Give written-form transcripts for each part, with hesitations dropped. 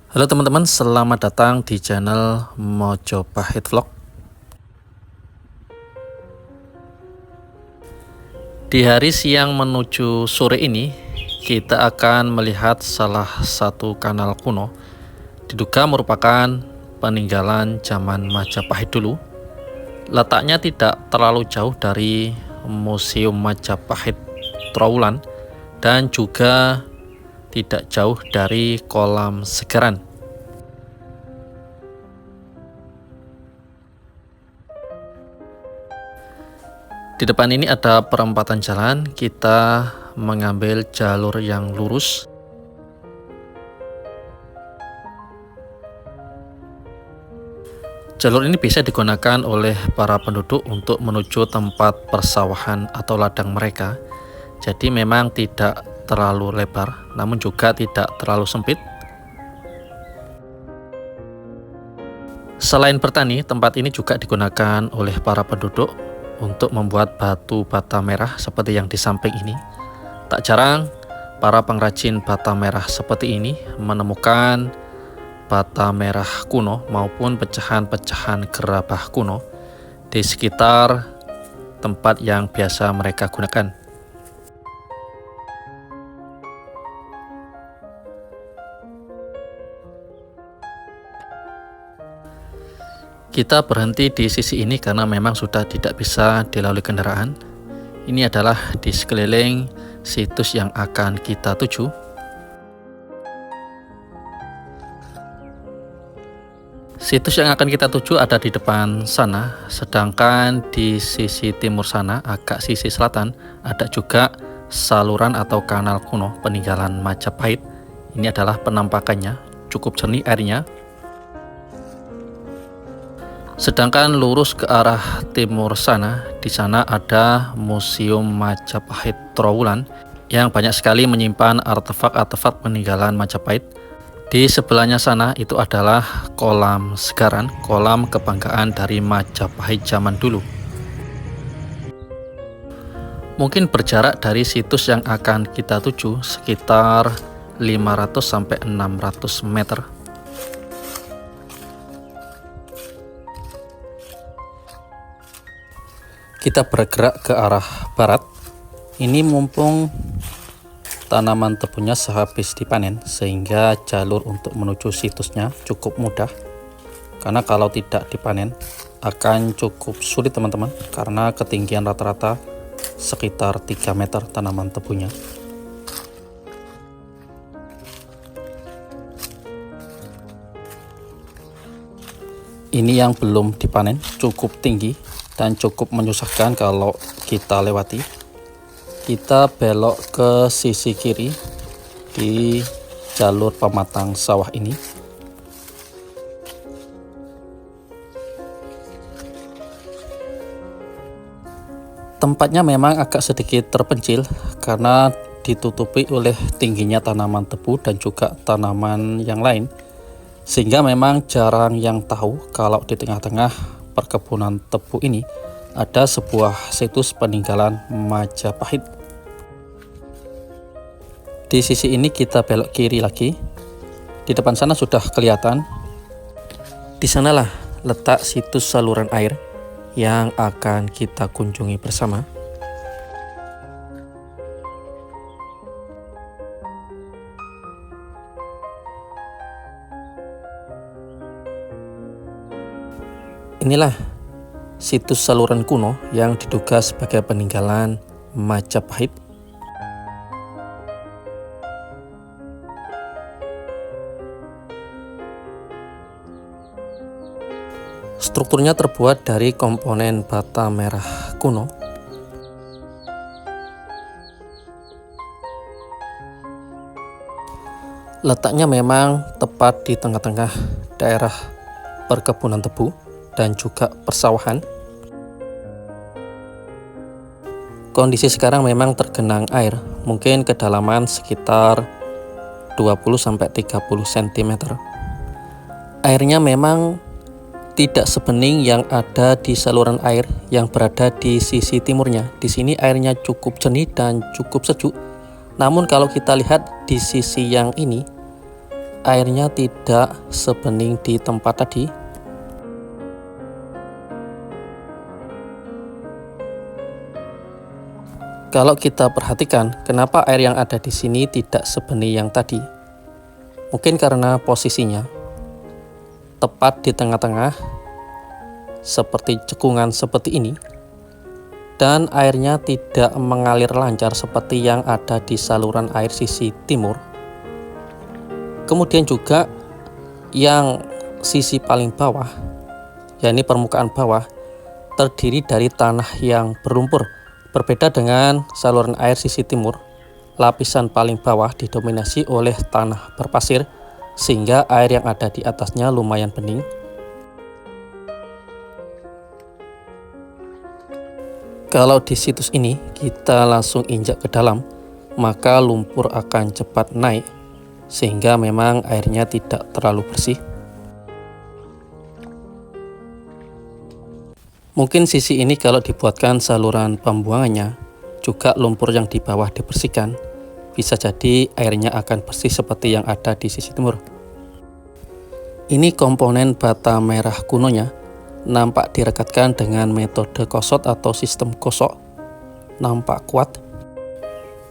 Halo teman-teman, selamat datang di channel Mojopahit Vlog. Di hari siang menuju sore ini, kita akan melihat salah satu kanal kuno. Diduga merupakan peninggalan zaman Majapahit dulu. Letaknya tidak terlalu jauh dari Museum Majapahit Trowulan dan juga tidak jauh dari kolam Segaran. Di depan ini ada perempatan jalan, kita mengambil jalur yang lurus. Jalur ini bisa digunakan oleh para penduduk untuk menuju tempat persawahan atau ladang mereka. Jadi memang tidak terlalu lebar, namun juga tidak terlalu sempit. Selain bertani, tempat ini juga digunakan oleh para penduduk untuk membuat batu bata merah seperti yang di samping ini. Tak jarang para pengrajin bata merah seperti ini menemukan bata merah kuno maupun pecahan-pecahan gerabah kuno di sekitar tempat yang biasa mereka gunakan. Kita berhenti di sisi ini karena memang sudah tidak bisa dilalui kendaraan. Ini adalah di sekeliling situs yang akan kita tuju. Situs yang akan kita tuju ada di depan sana, sedangkan di sisi timur sana, agak sisi selatan, ada juga saluran atau kanal kuno peninggalan Majapahit. Ini adalah penampakannya, cukup jernih airnya. Sedangkan lurus ke arah timur sana, di sana ada Museum Majapahit Trowulan yang banyak sekali menyimpan artefak-artefak peninggalan Majapahit. Di sebelahnya sana itu adalah kolam Segaran, kolam kebanggaan dari Majapahit zaman dulu. Mungkin berjarak dari situs yang akan kita tuju sekitar 500-600 meter. Kita bergerak ke arah barat. Ini mumpung tanaman tebunya sehabis dipanen, sehingga jalur untuk menuju situsnya cukup mudah. Karena kalau tidak dipanen akan cukup sulit teman-teman, karena ketinggian rata-rata sekitar 3 meter tanaman tebunya. Ini yang belum dipanen, cukup tinggi dan cukup menyusahkan kalau kita lewati. Kita belok ke sisi kiri di jalur pematang sawah ini. Tempatnya memang agak sedikit terpencil karena ditutupi oleh tingginya tanaman tebu dan juga tanaman yang lain, sehingga memang jarang yang tahu kalau di tengah-tengah perkebunan tebu ini ada sebuah situs peninggalan Majapahit. Di sisi ini kita belok kiri lagi. Di depan sana sudah kelihatan. Di sanalah letak situs saluran air yang akan kita kunjungi bersama. Inilah situs saluran kuno yang diduga sebagai peninggalan Majapahit. Strukturnya terbuat dari komponen bata merah kuno. Letaknya memang tepat di tengah-tengah daerah perkebunan tebu dan juga persawahan. Kondisi sekarang memang tergenang air, mungkin kedalaman sekitar 20-30 cm. Airnya memang tidak sebening yang ada di saluran air yang berada di sisi timurnya. Di sini airnya cukup jernih dan cukup sejuk. Namun kalau kita lihat di sisi yang ini, airnya tidak sebening di tempat tadi. Kalau kita perhatikan, kenapa air yang ada di sini tidak sebening yang tadi? Mungkin karena posisinya tepat di tengah-tengah, seperti cekungan seperti ini, dan airnya tidak mengalir lancar seperti yang ada di saluran air sisi timur. Kemudian juga yang sisi paling bawah, yakni permukaan bawah, terdiri dari tanah yang berlumpur. Berbeda dengan saluran air sisi timur, lapisan paling bawah didominasi oleh tanah berpasir, sehingga air yang ada di atasnya lumayan bening. Kalau di situs ini kita langsung injak ke dalam, maka lumpur akan cepat naik, sehingga memang airnya tidak terlalu bersih. Mungkin sisi ini kalau dibuatkan saluran pembuangannya, juga lumpur yang di bawah dibersihkan, bisa jadi airnya akan bersih seperti yang ada di sisi timur. Ini komponen bata merah kunonya, nampak direkatkan dengan metode kosot atau sistem gosok, nampak kuat.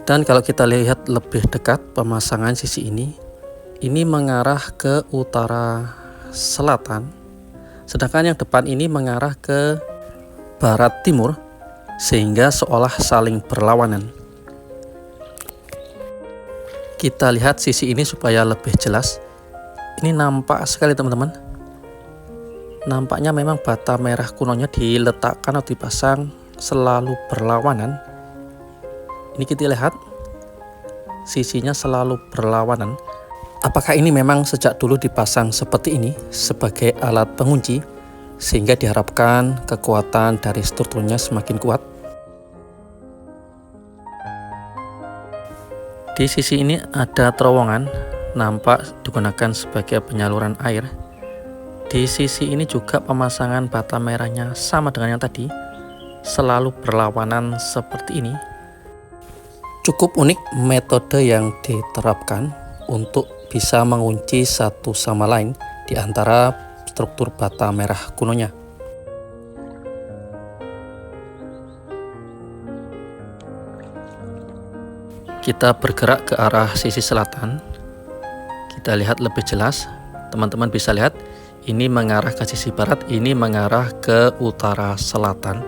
Dan kalau kita lihat lebih dekat pemasangan sisi ini mengarah ke utara selatan, sedangkan yang depan ini mengarah ke barat timur, sehingga seolah saling berlawanan. Kita lihat sisi ini supaya lebih jelas. Ini nampak sekali teman-teman. Nampaknya memang bata merah kunonya diletakkan atau dipasang selalu berlawanan. Ini kita lihat sisinya selalu berlawanan. Apakah ini memang sejak dulu dipasang seperti ini sebagai alat pengunci, sehingga diharapkan kekuatan dari strukturnya semakin kuat? Di sisi ini ada terowongan, nampak digunakan sebagai penyaluran air. Di sisi ini juga pemasangan bata merahnya sama dengan yang tadi, selalu berlawanan seperti ini. Cukup unik metode yang diterapkan untuk bisa mengunci satu sama lain di antara struktur bata merah kunonya. Kita bergerak ke arah sisi selatan. Kita lihat lebih jelas, teman-teman bisa lihat ini mengarah ke sisi barat, ini mengarah ke utara selatan.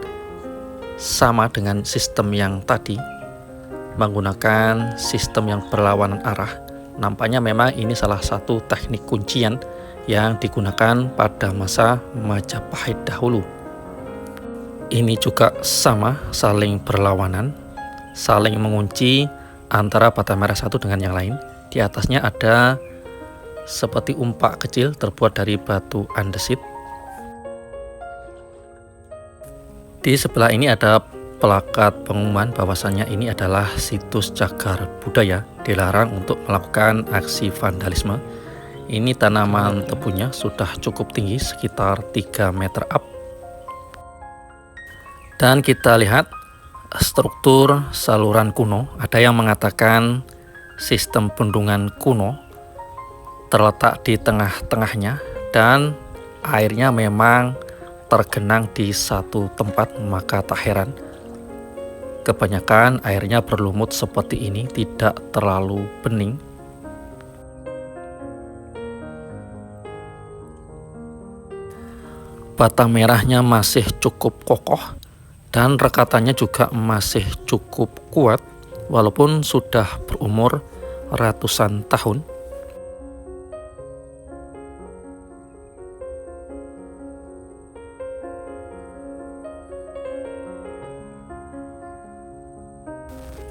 Sama dengan sistem yang tadi, menggunakan sistem yang berlawanan arah. Nampaknya memang ini salah satu teknik kuncian yang digunakan pada masa Majapahit dahulu. Ini juga sama, saling berlawanan, saling mengunci antara bata merah satu dengan yang lain. Di atasnya ada seperti umpak kecil terbuat dari batu andesit. Di sebelah ini ada plakat pengumuman bahwasannya ini adalah situs cagar budaya, dilarang untuk melakukan aksi vandalisme. Ini tanaman tebunya sudah cukup tinggi, sekitar 3 meter up. Dan kita lihat struktur saluran kuno. Ada yang mengatakan sistem bendungan kuno terletak di tengah-tengahnya, dan airnya memang tergenang di satu tempat, maka tak heran kebanyakan airnya berlumut seperti ini, tidak terlalu bening. Batang merahnya masih cukup kokoh dan rekatannya juga masih cukup kuat walaupun sudah berumur ratusan tahun.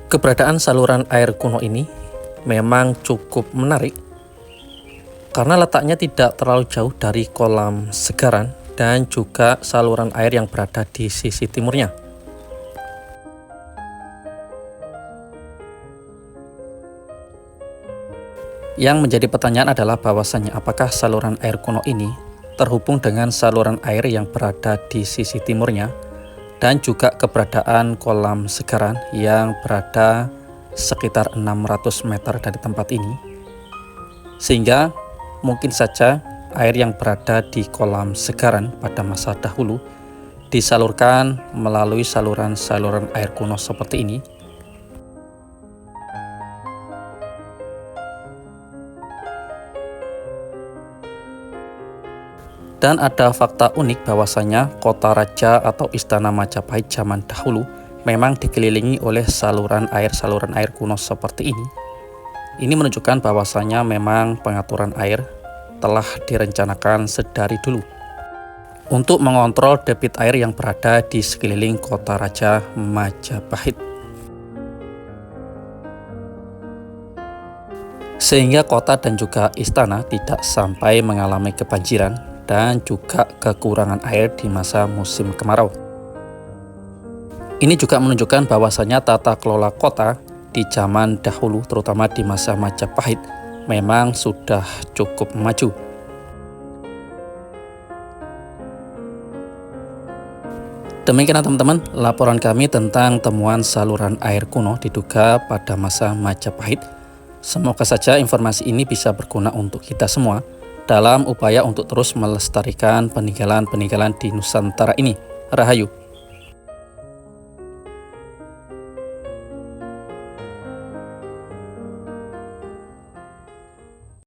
Keberadaan saluran air kuno ini memang cukup menarik Karena letaknya tidak terlalu jauh dari kolam segaran dan juga saluran air yang berada di sisi timurnya. Yang menjadi pertanyaan adalah bahwasannya apakah saluran air kuno ini terhubung dengan saluran air yang berada di sisi timurnya dan juga keberadaan kolam segaran yang berada sekitar 600 meter dari tempat ini. Sehingga mungkin saja air yang berada di kolam segaran pada masa dahulu disalurkan melalui saluran-saluran air kuno seperti ini. Dan ada fakta unik bahwasanya kota raja atau istana Majapahit zaman dahulu memang dikelilingi oleh saluran air kuno seperti ini. Ini menunjukkan bahwasanya memang pengaturan air telah direncanakan sedari dulu untuk mengontrol debit air yang berada di sekeliling kota raja Majapahit. Sehingga kota dan juga istana tidak sampai mengalami kebanjiran dan juga kekurangan air di masa musim kemarau. Ini juga menunjukkan bahwasanya tata kelola kota di zaman dahulu, terutama di masa Majapahit, memang sudah cukup maju. Demikian teman-teman, laporan kami tentang temuan saluran air kuno diduga pada masa Majapahit. Semoga saja informasi ini bisa berguna untuk kita semua dalam upaya untuk terus melestarikan peninggalan-peninggalan di Nusantara ini. Rahayu.